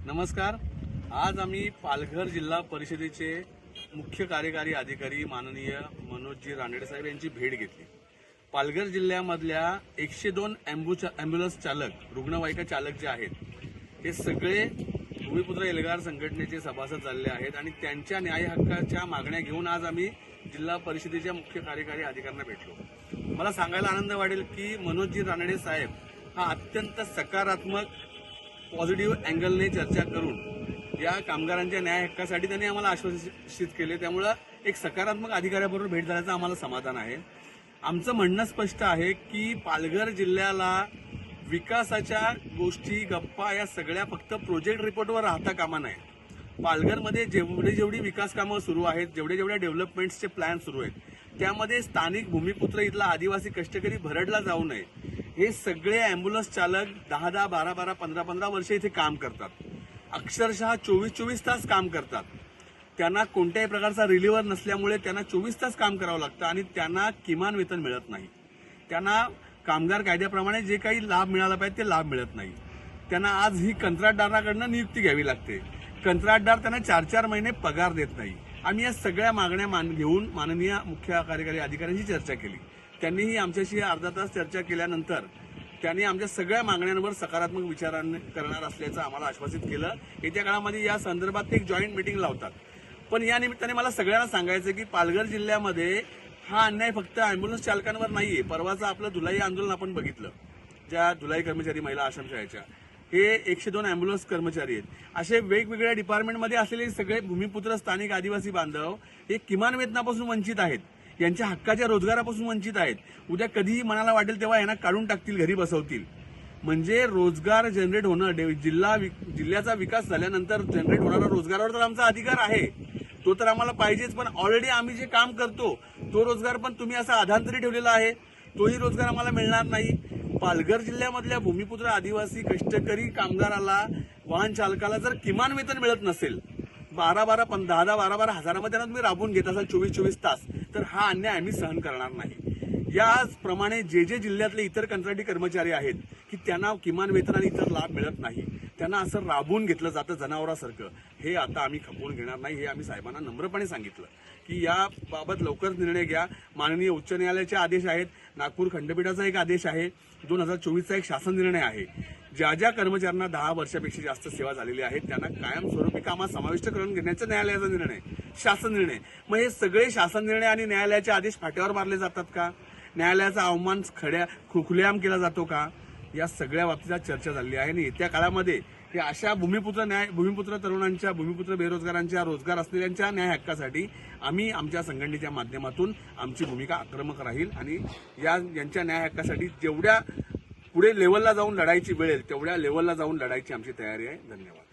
नमस्कार। आज आम्ही पालघर जिल्हा परिषदेचे मुख्य कार्यकारी अधिकारी माननीय मनोजजी रानडे साहेब यांची भेट घेतली। पालघर जिल्ह्यामधल्या 102 ॲम्ब्युलन्स चालक, रुग्णवाहिका चालक जे आहेत हे सगळे भूमिपुत्र एल्गार संघटनेचे सभासद झालेले आहेत आणि त्यांच्या न्याय हक्काच्या मागण्या घेऊन आज आम्ही जिल्हा परिषदेच्या मुख्य कार्यकारी अधिकाऱ्यांना भेटलो। मला सांगायला आनंद वाटेल की मनोजजी रानडे साहेब हा अत्यंत सकारात्मक पॉझिटिव्ह अँगलने चर्चा करून या कामगारांच्या न्याय हक्कासाठी त्यांनी आम्हाला आश्वासित केले। त्यामुळे एक सकारात्मक अधिकाऱ्याबरोबर भेट झाल्याचं आम्हाला समाधान आहे। आमचं म्हणणं स्पष्ट आहे की पालघर जिल्ह्याला विकासाच्या गोष्टी गप्पा या सगळ्या फक्त प्रोजेक्ट रिपोर्टवर राहता कामा नये। पालघरमध्ये जेवढी विकास कामं सुरू आहेत, जेवढ्या डेव्हलपमेंट्सचे प्लॅन सुरू आहेत त्यामध्ये स्थानिक भूमिपुत्र इथला आदिवासी कष्टकरी भरडला जाऊ नये। हे सगळे ॲम्ब्युलन्स चालक 10-10, 12-12, 15-15 वर्ष इथे काम करतात, अक्षरशः 24-24 तास काम करतात। त्यांना कोणत्याही प्रकारचा रिलीव्हर नसल्यामुळे त्यांना 24 तास काम करावं लागतं आणि त्यांना किमान वेतन मिळत नाही। त्यांना कामगार कायद्याप्रमाणे जे काही लाभ मिळाला पाहिजे ते लाभ मिळत नाही। त्यांना आज ही कंत्राटदाराकडनं नियुक्ती घ्यावी लागते। कंत्राटदार त्यांना 4-4 महिने पगार देत नाही। आम्ही या सगळ्या मागण्या घेऊन माननीय मुख्य कार्यकारी अधिकाऱ्यांशी चर्चा केली। त्यांनीही आमच्याशी अर्धा तास चर्चा केल्यानंतर त्यांनी आमच्या सगळ्या मागण्यांवर सकारात्मक विचार करणार असल्याचं आम्हाला आश्वासित केलं। येत्या काळामध्ये या संदर्भात एक जॉईंट मीटिंग लावतात। पण या निमित्ताने मला सगळ्यांना सांगायचं की पालघर जिल्ह्यामध्ये हा अन्याय फक्त ॲम्ब्युलन्स चालकांवर नाहीये। परवाचं आपलं धुलाई आंदोलन आपण बघितलं, ज्या धुलाई कर्मचारी महिला आश्रमशाळेच्या, हे 102 ॲम्ब्युलन्स कर्मचारी आहेत। असे वेगवेगळ्या डिपार्टमेंटमध्ये असलेले सगळे भूमिपुत्र स्थानिक आदिवासी बांधव हे किमान वेतनापासून वंचित आहेत, यांच्या हक्काच्या रोजगारापासून वंचित आहेत। उद्या कधीही मनाला वाटेल तेव्हा यांना काढून टाकतील, घरी बसवतील। म्हणजे रोजगार जनरेट होणं, जिल्ह्याचा विकास झाल्यानंतर जनरेट होणारा रोजगारावर तर आमचा अधिकार आहे, तो तर आम्हाला पाहिजेच। पण ऑलरेडी आम्ही जे काम करतो तो रोजगार पण तुम्ही असा अधांतरी ठेवलेला आहे, तोही रोजगार आम्हाला मिळणार नाही। पालघर जिल्ह्यामधल्या भूमिपुत्र आदिवासी कष्टकरी कामगाराला, वाहन चालकाला जर किमान वेतन मिळत नसेल, 10-12 हजारामध्ये त्यांना तुम्ही राबवून घेत असाल 24-24 तास, तर हा अन्याय आम्ही सहन करणार नाही। याचप्रमाणे जे जिल्ह्यातले इतर कंत्राटी कर्मचारी आहेत की त्यांना किमान वेतन आणि इतर लाभ मिळत नाही, त्यांना असं राबवून घेतलं जातं जनावरासारखं, हे आता आम्ही खपवून घेणार नाही। हे आम्ही साहेबांना नम्रपणे सांगितलं की याबाबत लवकर निर्णय घ्या। माननीय उच्च न्यायालयाचे आदेश आहेत, नागपूर खंडपीठाचा एक आदेश आहे, 2024चा एक शासन निर्णय आहे। ज्या कर्मचाऱ्यांना 10 वर्षापेक्षा जास्त सेवा झालेली आहे त्यांना कायमस्वरूपी कामात समाविष्ट करून घेण्याचा न्यायालयाचा निर्णय, शासन निर्णय। मग हे सगळे शासन निर्णय आणि न्यायालयाचे आदेश फाट्यावर मारले जातात का? न्यायालयाचा अवमान खुलेआम केला जातो का? या सगळ्या बाबतीत चर्चा झाली आहे आणि येत्या काळामध्ये हे अशा भूमिपुत्र तरुणांच्या, भूमिपुत्र बेरोजगारांच्या, रोजगार असलेल्यांच्या न्याय हक्कासाठी आम्ही आमच्या संघटनेच्या माध्यमातून आमची भूमिका आक्रमक राहील आणि यांच्या न्याय हक्कासाठी जेवढ्या पुढे लेवलला जाऊन लढायची वेळ येईल तेवढ्या लेवलला जाऊन लढायची आमची तयारी आहे। धन्यवाद।